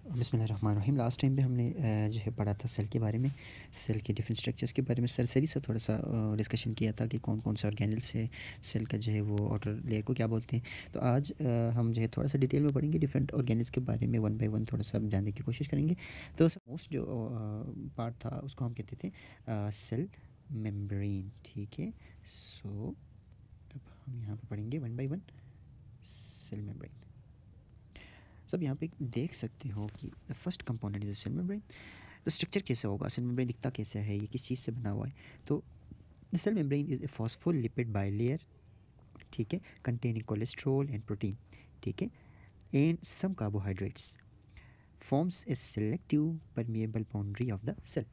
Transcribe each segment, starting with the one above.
बिस्मिल्लाहिर्रहमानिर्रहीम। Last time पे हमने जो है पढ़ा था सेल के बारे में, सेल के डिफरेंट स्ट्रक्चर्स के बारे में सरसरी सा थोड़ा सा डिस्कशन किया था कि कौन कौन से ऑर्गेनेल्स है, सेल का जो है वो आउटर लेयर को क्या बोलते हैं। तो आज हम जो है थोड़ा सा डिटेल में पढ़ेंगे डिफरेंट ऑर्गेनेल्स के बारे में, वन बाय वन थोड़ा सा जानने की कोशिश करेंगे। तो मोस्ट जो पार्ट था उसको हम कहते थे सेल मेम्ब्रेन। ठीक है, सो अब हम यहाँ पर पढ़ेंगे one by one cell membrane. सब यहाँ पे देख सकते हो कि first component is cell membrane. तो स्ट्रक्चर कैसे होगा, सेल मेम्ब्रेन दिखता कैसे है, ये किस चीज़ से बना हुआ है। तो cell membrane is a phospholipid bilayer, ठीक है, कंटेनिंग कोलेस्ट्रॉल एंड प्रोटीन, ठीक है, and some carbohydrates, forms a selective permeable boundary of the cell.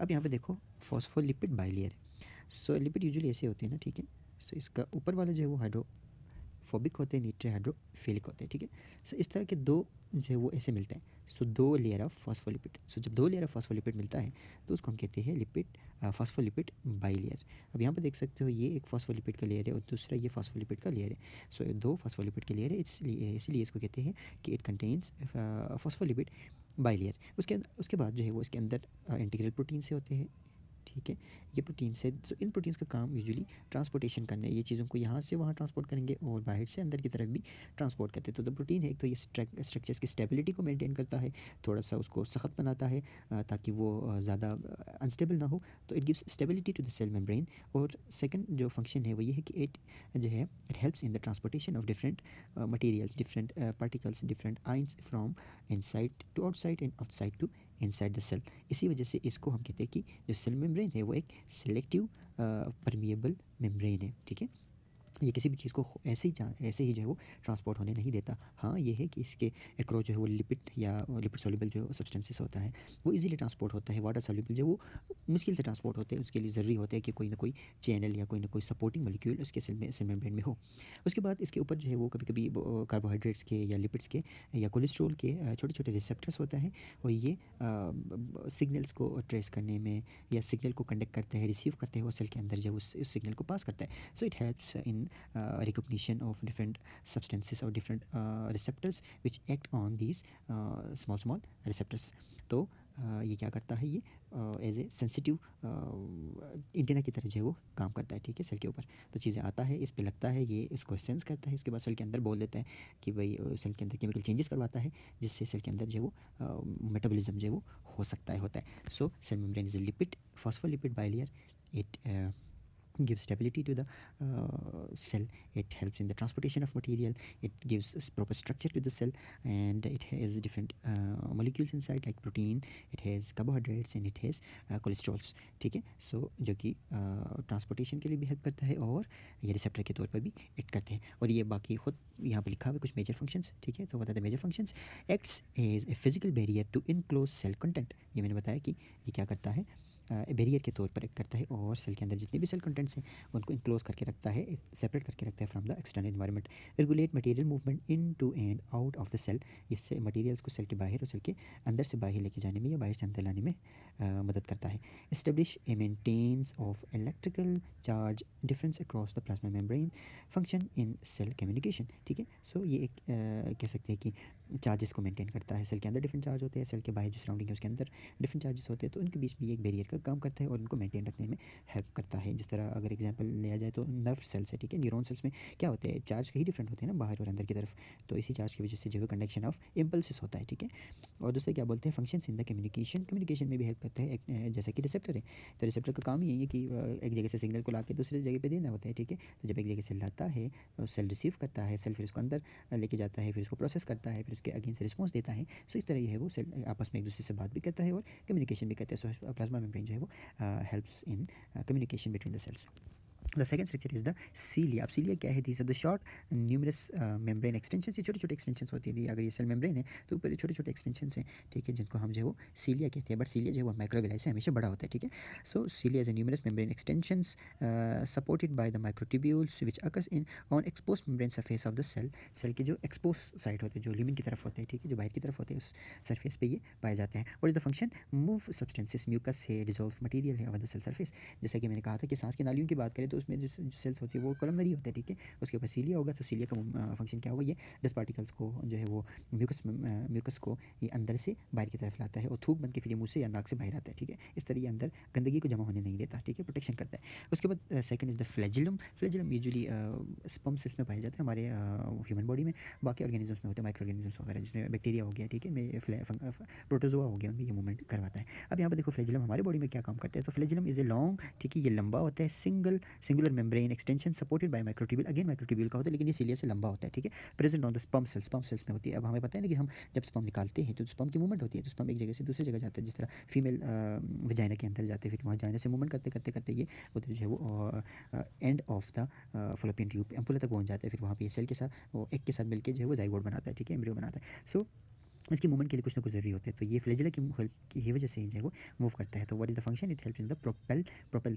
अब यहाँ पे देखो फॉस्फोलिपिड बाइलेयर है। सो लिपिड यूजुअली ऐसे होते हैं ना, ठीक है। सो इसका ऊपर वाला जो है वो हाइड्रोफोबिक होते हैं, नीचे हाइड्रोफिलिक होते हैं, ठीक है। सो इस तरह के दो जो है वो ऐसे मिलते हैं। सो दो लेयर ऑफ फॉस्फोलिपिड। सो जब दो लेयर ऑफ फॉस्फोलिपिड मिलता है तो उसको हम कहते हैं लिपिड, फॉस्फोलिपिड बाइलेयर। अब यहाँ पे देख सकते हो ये एक फॉस्फोलिपिड का लेयर है और दूसरा ये फॉस्फोलिपिड का लेयर है। सो दो फॉस्फोलिपिड के लेयर है, इसलिए इसको कहते हैं कि इट कंटेन्स फॉस्फोलिपिड बाइलेयर। उसके बाद जो है वो इसके अंदर इंटीग्रल प्रोटीन से होते हैं, ठीक है। ये प्रोटीन से, तो इन प्रोटीन्स का काम यूजुअली ट्रांसपोर्टेशन करना है, ये चीज़ों को यहाँ से वहाँ ट्रांसपोर्ट करेंगे और बाहर से अंदर की तरफ भी ट्रांसपोर्ट करते हैं। तो द प्रोटीन है एक तो ये स्ट्रक्चर्स की स्टेबिलिटी को मेंटेन करता है, थोड़ा सा उसको सख्त बनाता है ताकि वो ज़्यादा अनस्टेबल ना हो। तो it gives stability to the cell membrane. और सेकंड जो फंक्शन है वो ये है कि इट जो है it helps in the transportation of different materials, different particles, different ions from inside to outside and outside to inside the cell. इसी वजह से इसको हम कहते हैं कि जो सेल मेम्ब्रेन है वो एक सेलेक्टिव परमिएबल मेम्ब्रेन है, ठीक है। ये किसी भी चीज़ को ऐसे ही जो है वो ट्रांसपोर्ट होने नहीं देता। हाँ, ये है कि इसके एक्रोच जो है वो लिपिड या लिपिड सॉल्युबल जो सब्सटेंसेस होता है वो इजीली ट्रांसपोर्ट होता है। वाटर सॉल्युबल जो वो मुश्किल से ट्रांसपोर्ट होते हैं, उसके लिए ज़रूरी होता है कि कोई ना कोई चैनल या कोई ना कोई सपोर्टिंग मॉलिक्यूल उसके सेल मेम्ब्रेन में हो। उसके बाद इसके ऊपर जो है वो कभी कभी कार्बोहाइड्रेट्स के या लिपिड्स के या कोलेस्ट्रॉल के छोटे छोटे रिसेप्टर्स होता है और ये सिग्नल्स को ट्रेस करने में या सिग्नल को कंडक्ट करते हैं, रिसीव करते हैं और सेल के अंदर जो उस सिग्नल को पास करता है। So it helps in recognition of different substances or different receptors which act on these small receptors. तो ये क्या करता है, ये एज ए सेंसिटिव एंटीना की तरह जो है वो काम करता है, ठीक है, सेल के ऊपर। तो चीज़ें आता है, इस पे लगता है, ये इसको सेंस करता है, इसके बाद सेल के अंदर बोल देता है कि भाई सेल के अंदर केमिकल चेंजेस करवाता है जिससे सेल के अंदर जो है वो मेटाबॉलिज्म जो है वो हो सकता है, होता है। So cell membrane is a lipid, phospholipid bilayer. It gives stability to the cell. It helps in the transportation of material. It gives proper structure to the cell, and it has different molecules inside like protein, it has carbohydrates and it has cholesterols, ठीक है। सो जो कि transportation के लिए भी help करता है और ये रिसेप्टर के तौर पर भी एक्ट करते हैं। और ये बाकी खुद यहाँ पर लिखा हुआ है कुछ मेजर फंक्शंस, ठीक है। तो बता दें major functions, acts as a physical barrier to enclose cell content. ये मैंने बताया कि ये क्या करता है, बैरियर के तौर पर एक्ट करता है और सेल के अंदर जितने भी सेल कंटेंट्स हैं उनको इनक्लोज करके रखता है, सेपरेट करके रखता है from the external environment. Regulate material movement in to and out of the cell. इससे मटेरियल्स को सेल के बाहर और सेल के अंदर से बाहर लेके जाने में या बाहर से अंदर लाने में मदद करता है। Establish a maintenance of electrical charge difference across the plasma membrane. Function in cell communication, ठीक है। सो ये एक कह सकते हैं कि चार्जेस को मेंटेन करता है। सेल के अंदर डिफरेंट चार्ज होते हैं, सेल के बाहर जो सराउंडिंग है उसके अंदर डिफरेंट चार्जेस होते हैं, तो उनके बीच में एक बैरियर का काम करता है और उनको मेंटेन रखने में हेल्प करता है। जिस तरह अगर एग्जांपल लिया जाए तो नर्व सेल्स है, ठीक है, न्यूरॉन सेल्स में क्या होते हैं, चार्ज कहीं डिफरेंट होते हैं ना बाहर और अंदर की तरफ, तो इसी चार्ज की वजह से जो है कंडक्शन ऑफ इम्पल्सेस होता है, ठीक है। और दूसरे क्या बोलते हैं, फंक्शंस इन द कम्युनिकेशन में भी हेल्प करता है, जैसा कि रिसेप्टर है। तो रिसेप्टर का काम यही है कि एक जगह से सिग्नल को ला के दूसरी जगह पर देना होता है, ठीक है। तो जब एक जगह से लाता है, सेल रिसीव करता है, सेल फिर उसको अंदर लेके जाता है, फिर उसको प्रोसेस करता है, फिर उसके अगेंस्ट रिस्पॉन्स देता है। सो इस तरह ये है वो सेल आपस में एक दूसरे से बात भी करता है और कम्युनिकेशन भी करता है। सो प्लाज्मा मेम्ब्रेन जो है वो helps in communication between the cells. The second structure is the cilia. अब cilia क्या है, these are the short numerous membrane extensions। ये छोटे छोटे extensions होती है, अगर ये सेल मेम्ब्रेन है तो ऊपर छोटे छोटे extensions हैं, ठीक है, जिनको हम जो है वो cilia कहते हैं। बट cilia जो है वो माइक्रोविलाई से हमेशा बड़ा होता है, ठीक है। सो cilia is a numerous membrane extensions supported by the microtubules which occurs in on exposed membrane surface of the cell। Cell के जो एक्सपोज साइड होते हैं, जो ल्यूमिन की तरफ होते हैं, ठीक है, जो बाहर की तरफ होते हैं, उस सरफेस पे ये पाए जाते हैं। What is the function, move substances mucus से डिजोल्व मटेरियल है ओवर द सेल सरफेस। जैसे कि मैंने कहा था कि सांस की नालियों की बात करें तो उसमें जो सेल्स होती है वो कॉलमनरी होते हैं, ठीक है। उसके ऊपर सीलिया होगा, तो सीलिया का फंक्शन क्या होगा, ये डस्ट पार्टिकल्स को जो है वो म्यूकस को ये अंदर से बाहर की तरफ लाता है और थूक बन के फिर ये मुँह से या नाक से बाहर आता है, ठीक है। इस तरह ये अंदर गंदगी को जमा होने नहीं देता, ठीक है, प्रोटेक्शन करता है। उसके बाद second is the flagellum. Flagellum usually sperm cells में पाए जाते हैं हमारे ह्यूमन बॉडी में, बाकी ऑर्गेनिजम्स में होते हैं, माइक्रो ऑर्गेनिजम्स वगैरह, जिसमें बैक्टीरिया हो गया, ठीक है, प्रोटोजोआ हो गया, उनमें ये मूवमेंट करवाता है। अब यहाँ पर देखो फ्लैजिलम हमारे बॉडी में क्या काम करता है, तो फ्लैजिलम इज़ ए लॉन्ग, ठीक है, ये लंबा होता है, singular membrane extension supported by microtubule, again microtubule का होता है, लेकिन ये सिलिया से लंबा होता है, ठीक है। Present on the sperm cells में होती है। अब हमें पता है ना कि हम जब स्पर्म निकालते हैं तो स्पर्म की मूवमेंट होती है, तो स्पर्म एक जगह से दूसरी जगह जाता है, जिस तरह फीमेल वजाइना के अंदर जाते हैं, फिर वहाँ जाने से मूवमेंट करते करते करते ये उधर जो है वो end of the Fallopian tube ampulla तक पहुँच जाता है, फिर वहाँ पे सेल के साथ वो एग के साथ मिलकर जो है वो जाइगोट बनाता है, ठीक है, एम्ब्रियो बनाता है। सो इसकी मूवमेंट के लिए कुछ ना कुछ ज़रूरी होते हैं, तो ये फ्लैजिला की हेल्प की वजह से ही जो है वो मूव करता है। तो what is the function, it helps in the propel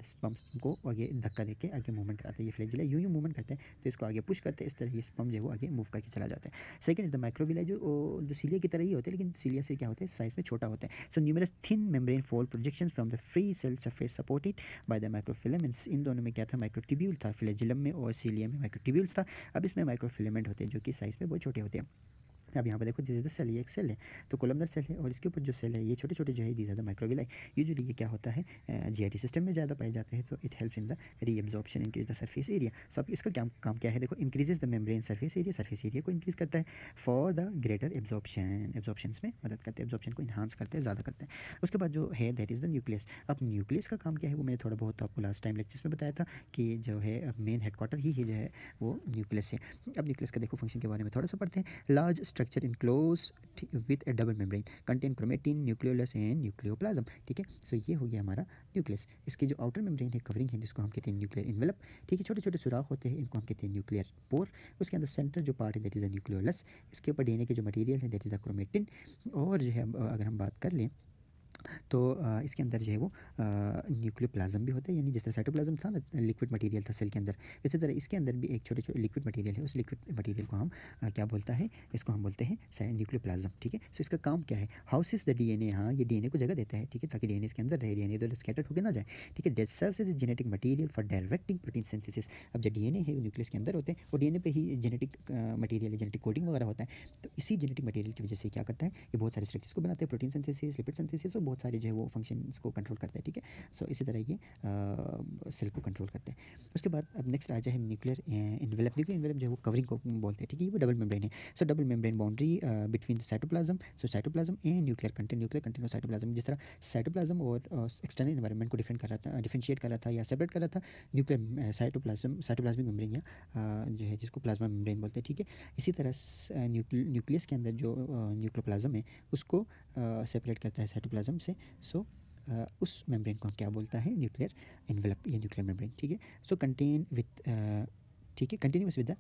sperm को आगे धक्का देके आगे मूवमेंट कराता है। ये फ्लैजिला यूँ मूवमेंट करता है तो इसको आगे पुश करते हैं, इस तरह ये स्पर्म जो है वो आगे मूव करके चला जाता है। सेकंड इज़ द माइक्रोविलाई, जो सीलिया की तरह ही होते हैं, लेकिन सीलिया से क्या होता है, साइज़ में छोटा होता है। So numerous thin membrane fold projections from the free cell surface supported by the microfilaments. इन दोनों में क्या था, माइक्रोट्यूब्यूल था, फ्लैजिलम में और सीलिया में माइक्रोट्यूब्यूल्स था। अब इसमें माइक्रोफिलामेंट होते हैं जो कि साइज़ में बहुत छोटे होते हैं। अब यहाँ पर देखो दिस इज द सेल, ये एक सेल है, तो कोलमनर सेल है, और इसके ऊपर जो सेल है ये छोटे छोटे जो है these are the microvilli. Usually ये क्या होता है, जीआईटी सिस्टम में ज़्यादा पाए जाते हैं, तो it helps in the reabsorption, increase the surface area. सब इसका काम क्या है, देखो increases the membrane surface area को इंक्रीज करता है फॉर द ग्रेटर एब्जॉर्प्शन में मदद करते हैं, एब्जॉर्प्शन को इन्हांस करते हैं, ज़्यादा करते हैं। उसके बाद जो है दैट इज़ द न्यूक्लियस। अब न्यूक्लियस का काम क्या है वो मैंने थोड़ा बहुत आपको लास्ट टाइम लेक्चर्स में बताया था कि जो है मेन हेडक्वार्टर ही जो है वो न्यूक्लियस है। अब न्यूक्लियस का देखो फंक्शन के बारे में थोड़ा सा पढ़ते हैं। Large structure enclose with a double membrane contain chromatin nucleolus and nucleoplasm, ठीक है। सो ये हो गया हमारा न्यूक्लियस। इसकी जो आउटर मेम्ब्रेन है, कवरिंग है, जिसको हम कहते हैं न्यूक्लियर इन्वेलप, ठीक है, छोटे छोटे सुराख होते हैं, इनको हम कहते हैं न्यूक्लियर पोर। उसके अंदर सेंटर जो पार्ट है दैट इज़ द न्यूक्लियोलस, इसके ऊपर डीएनए के जो मटेरियल है दैट इज़ द क्रोमेटिन। और जो है अगर हम बात कर लें तो इसके अंदर जो है वो न्यूक्लियोप्लाज्म भी होता है, यानी जिस तरह साइटोप्लाज्म था ना, लिक्विड मटेरियल था सेल के अंदर, इसी तरह इसके अंदर भी एक छोटे छोटे लिक्विड मटेरियल है। उस लिक्विड मटेरियल को हम क्या बोलता है, इसको हम बोलते हैं न्यूक्लियोप्लाज्म, ठीक है। सो इसका काम क्या है, हाउसेस द डीएनए, हाँ ये डीएनए को जगह देता है, ठीक है, ताकि डीएनए इसके अंदर रहे, डीएनए तो स्कैटर्ड होकर ना जाए, ठीक है। That serves as genetic material for directing protein synthesis. अब जो डीएनए है वो न्यूक्लियस के अंदर होते हैं, और डीएनए पे ही जेनेटिक मटेरियल, जेनेटिक कोडिंग वगैरह होता है। तो इसी जेनेटिक मटेरियल की वजह से क्या करता है, ये बहुत सारे स्ट्रक्चर्स को बनाते हैं, प्रोटीन सिंथेसिस, लिपिड सिंथेसिस, और बहुत सारे जो है वो फंक्शन को कंट्रोल करता है, ठीक है। सो इसी तरह ये सेल को कंट्रोल करते हैं। उसके बाद अब नेक्स्ट आ जाए न्यूक्लियर इन्वेलप। न्यूक्लियर इन्वेलप जो है वो कवरिंग को बोलते हैं, ठीक है, ये वो डबल मेम्ब्रेन है। सो double membrane boundary between the cytoplasm, so cytoplasm and nuclear content और साइटोप्लाज्म। जिस तरह साइटोप्लाज्म और एक्सटर्नल एनवायरनमेंट को डिफरेंशिएट कर रहा था या सेपरेट कर रहा था न्यूक्लियर साइटोप्लाज्मिक मेम्ब्रेन, या जो है जिसको प्लाज्मा मेम्ब्रेन बोलते हैं, ठीक है। इसी तरह न्यूक्लियस के अंदर जो न्यूक्लियोप्लाज्म है उसको सेपरेट करता है साइटोप्लाज्म से। सो उस मेम्ब्रेन को हम क्या बोलता है, न्यूक्लियर एनवेलप या न्यूक्लियर मेम्ब्रेन, ठीक है। सो कंटेन विथ, ठीक है, continuous with the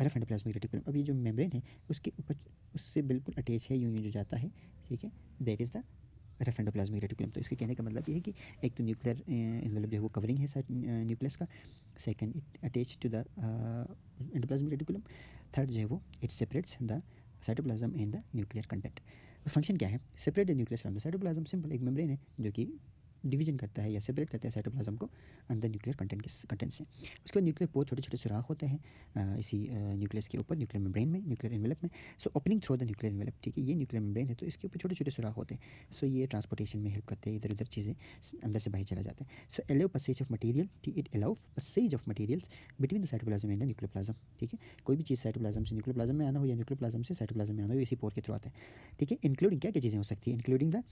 rough endoplasmic reticulum. अब ये जो मेम्ब्रेन है उसके ऊपर उससे बिल्कुल अटैच है, यूँ जो जाता है, ठीक है, that is the rough endoplasmic reticulum. तो इसके कहने का मतलब ये है कि एक तो न्यूक्लियर एनवेलप जो है वो कवरिंग है न्यूक्लियस का, second it attach to the endoplasmic reticulum, third जो है वो it separates the cytoplasm and the nuclear content. Function क्या है, separate the nucleus from the cytoplasm. Simple, एक मेम्ब्रेन है जो कि डिवीजन करता है या सेपरेट करता है साइटोप्लाज्म को अंदर न्यूक्लियर कंटेंट से। उसके बाद न्यूक्लियर पोर, छोटे छोटे सुराख होते हैं इसी न्यूक्लियस के ऊपर, न्यूक्लियर मेम्ब्रेन में, न्यूक्लियर एनवेलप में। So opening through the nuclear envelope, ठीक है, ये न्यूक्लियर मेम्ब्रेन है तो इसके ऊपर छोटे छोटे सुराख होते हैं। सो ये ट्रांसपोर्टेशन में हेल्प करते हैं, इधर उधर चीज़ें अंदर से बाहर चला जाता है। So allow passage of material, it allow passage of materials between the cytoplasm and the nucleoplasm, ठीक है। कोई भी चीज़ साइटोप्लाज्म से न्यूक्लियोप्लाज्म में आना हो या न्यूक्लियोप्लाज्म से साइटोप्लाज्म में आना हो, इसी पोर के थ्रू आता है, ठीक है। इंक्लूडिंग क्या क्या चीज़ें हो सकती है, इंक्लूडिंग द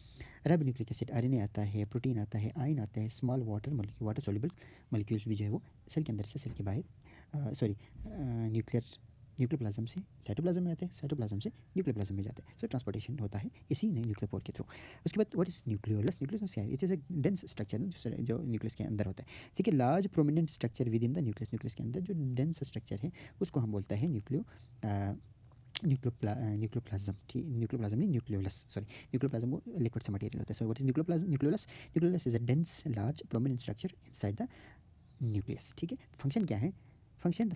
रब न्यूक्लिक एसिड, आरएनए आता है, प्रोटीन आता है, आयन आता है, स्मॉल वाटर सॉल्युबल मॉलिक्यूल्स भी जो है वो सेल के अंदर से सेल के बाहर, न्यूक्लियोप्लाज्म से साइटोप्लाज्म में आते हैं, साइटोप्लाज्म से न्यूक्लियोप्लाज्म में जाते हैं। सो ट्रांसपोर्टेशन होता है इसी नहीं न्यूक्लियर पोर के थ्रू। उसके बाद व्हाट इज न्यूक्लियोलस, न्यूक्लियोलस क्या है, it is a dense structure जो न्यूक्लियस के अंदर होता है, ठीक है। Large prominent structure with in the nucleus के अंदर जो डेंस स्ट्रक्चर है उसको हम बोलता है न्यूक्लियोप्लाज्म, ठीक, न्यूक्लियोप्लाज्म नहीं, न्यूक्लियोलस, सॉरी, न्यूक्लियोप्लाज्म वो लिक्विड से मटेरियल होता है। So what is nucleolus is a dense large prominent structure inside the nucleus, ठीक है। फंक्शन क्या है, function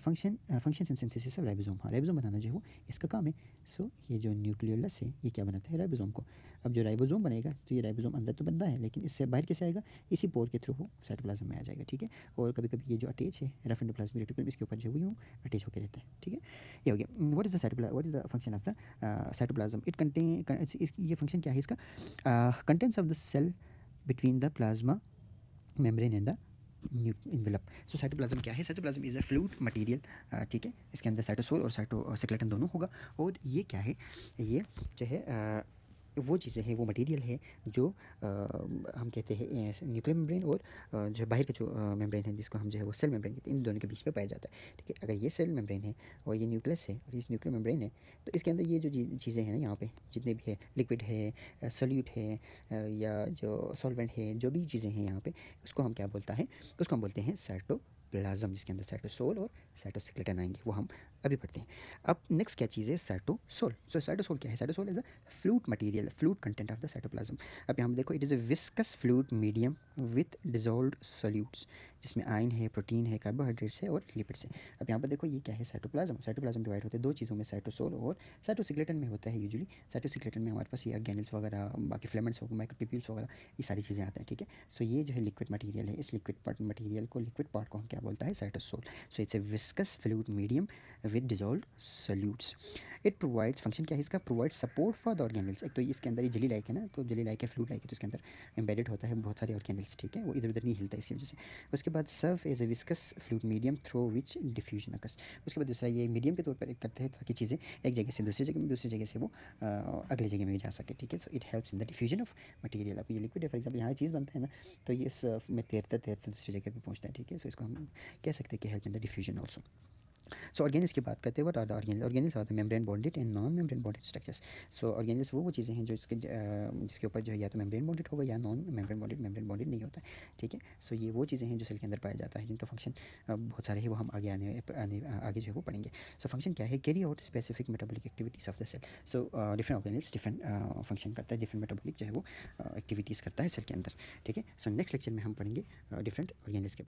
and synthesis of ribosome. हाँ, राइबोसोम बनाना जो है वो इसका काम है। सो ये जो न्यूक्लियोलस है ये क्या बनाता है, राइबोसोम को। अब जो राइबोसोम बनेगा तो ये राइबोसोम अंदर तो बन रहा है, लेकिन इससे बाहर कैसे आएगा, इसी पोर के थ्रू वो साइटोप्लाज्म में आ जाएगा, ठीक है। और कभी कभी ये जो अटैच है रफ एंडोप्लाज्मिक रेटिकुलम, इसके ऊपर जो है वो यूँ अटैच होकर रहता है, ठीक है। ये हो गया what is the cytoplasm, what is the function of the cytoplasm. It contain, ये फंक्शन क्या है इसका, contents of the cell between the plasma membrane and the envelope. So cytoplasm क्या है, cytoplasm is a fluid material, ठीक है। इसके अंदर साइटोसोल और साइटोस्केलेटन दोनों होगा। और ये क्या है, ये जो है वो चीज़ें हैं, वो मटेरियल है जो हम कहते हैं न्यूक्लियर मेम्ब्रेन और जो बाहर का जो मेम्ब्रेन है जिसको हम जो है वो सेल मेम्ब्रेन कहते हैं, इन दोनों के बीच में पाया जाता है, ठीक है। अगर ये सेल मेम्ब्रेन है और ये न्यूक्लियस है और ये न्यूक्लियर मेम्ब्रेन है, तो इसके अंदर ये जो चीज़ें हैं ना, यहाँ पे जितने भी है, लिक्विड है, सोल्यूट है, या जो सॉल्वेंट है, जो भी चीज़ें हैं यहाँ पे, उसको हम क्या बोलता है, उसको हम बोलते हैं साइटोप्लाज्म, जिसके अंदर साइटोसोल और साइटोस्केलेटन आएंगे, वो हम अभी पढ़ते हैं। अब नेक्स्ट क्या चीज़ है, साइटोसोल। सो साइटोसोल क्या है, cytosol is a fluid material, fluid content of the cytoplasm. अब यहाँ देखो, it is a viscous fluid medium with dissolved solutes, जिसमें आयन है, प्रोटीन है, कार्बोहाइड्रेट्स है और लिपिड्स है। अब यहाँ पर देखो ये क्या है, साइटोप्लाज्म। साइटोप्लाज्म डिवाइड होते हैं दो चीज़ों में, साइटोसोल और साइटोस्केलेटन में होता है यूजुअली। साइटोस्केलेटन में हमारे पास ये ऑर्गेनेल्स वगैरह, बाकी फिलामेंट्स वगैरह, माइक्रोट्यूब्यूल्स वगैरह, ये सारी चीज़ें आते हैं, ठीक है। सो ये जो है लिक्विड मटेरियल है, इस लिक्विड पार्ट मटेरियल को, लिक्विड पार्ट को हम क्या बोलता है, cytosol. So it's a viscous fluid medium with dissolved solutes. It provides, function क्या है इसका, provide support for the organelles. एक तो इसके अंदर ये जेली लाइक है ना, तो जेली लाइक है, फ्लूइड लाइक है, तो इसके अंदर एम्बेडेड होता है बहुत सारे ऑर्गेनल्स, ठीक है। वो इधर उधर नहीं हिलता इसी वजह से। उसके बाद serve as a viscous fluid medium through which diffusion occurs. उसके बाद दूसरा ये मीडियम के तौर पर करते हैं ताकि चीज़ें एक जगह से दूसरी जगह में, दूसरी जगह से वो अगली जगह में भी जा सके, ठीक है। So it helps in the diffusion of material. अब ये लिक्विड है, फॉर एग्जाम्पल यहाँ चीज़ बनता है ना, तो ये इस में तैरते तैरते दूसरी जगह पे पहुँचता है, ठीक है। सो इसको हम कह सकते हैं कि help in the diffusion also. So organelles की बात करते हैं, what are the organelles, organelles are the membrane bonded and non membrane bonded structures. So organelles वो चीज़ें हैं जो जिसके ऊपर जो है या तो मेम्ब्रेन बॉन्डेड होगा या नॉन मेम्ब्रेन बॉन्डेड नहीं होता है, ठीक है। सो ये वो चीज़ें हैं जो सेल के अंदर पाया जाता है, जिनका फंक्शन बहुत सारे हैं, वो हम आगे आगे जो है वो पढ़ेंगे। सो फंक्शन क्या है, carry out specific metabolic activities of the cell. So different organelles different function करता है, डिफरेंट मेटाबॉलिक जो है वो एक्टिविटीज़ करता है सेल के अंदर, ठीक है। सो नेक्स्ट लेक्चर में हम पढ़ेंगे डिफरेंट ऑर्गेनल्स के